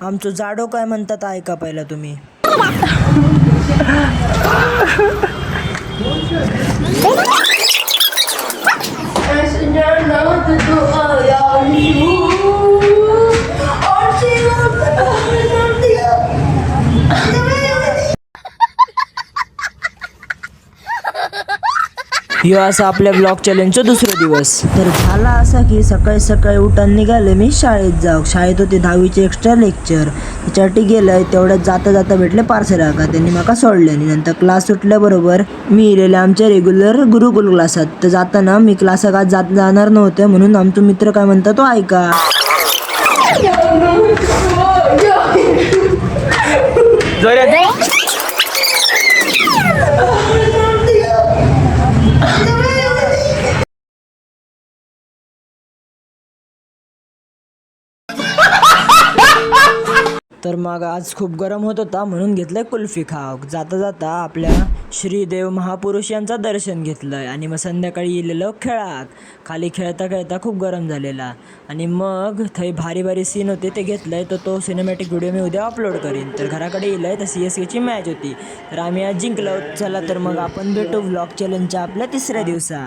आमचं जाडो काय म्हणतात ऐका पहिला तुम्ही. ह्यो असा आपल्या ब्लॉग चॅलेंजचा दुसरा दिवस. तर झाला असा की सकाळी सकाळी उठान निघाले मी शाळेत जाऊ. शाळेत होते 10वीचे एक्स्ट्रा लेक्चर, त्याच्यासाठी गेलंय. तेवढ्यात जाता जाता भेटले पार्सल का, त्यांनी माका सोडले. आणि नंतर क्लास सुटल्याबरोबर मी इलेले आमच्या रेग्युलर गुरुकुल क्लासात. तर जाताना मी क्लासात आज जाणार नव्हते, म्हणून आमचा मित्र काय म्हणता तो ऐका. तर मग आज खूप गरम होत होता म्हणून घेतलंय कुल्फी खाव. जाता जाता आपल्या श्रीदेव महापुरुष यांचं दर्शन घेतलंय. आणि मग संध्याकाळी गेलेलो खेळात. खाली खेळता खेळता खूप गरम झालेला. आणि मग थंय भारी भारी सीन होते ते घेतलंय. तर तो सिनेमॅटिक व्हिडिओ मी उद्या अपलोड करीन. तर घराकडे येईल तर CSKची मॅच होती, तर आम्ही आज जिंकलो. चला तर मग आपण भेटू व्लॉग चॅलेंजच्या आपल्या तिसऱ्या दिवसा.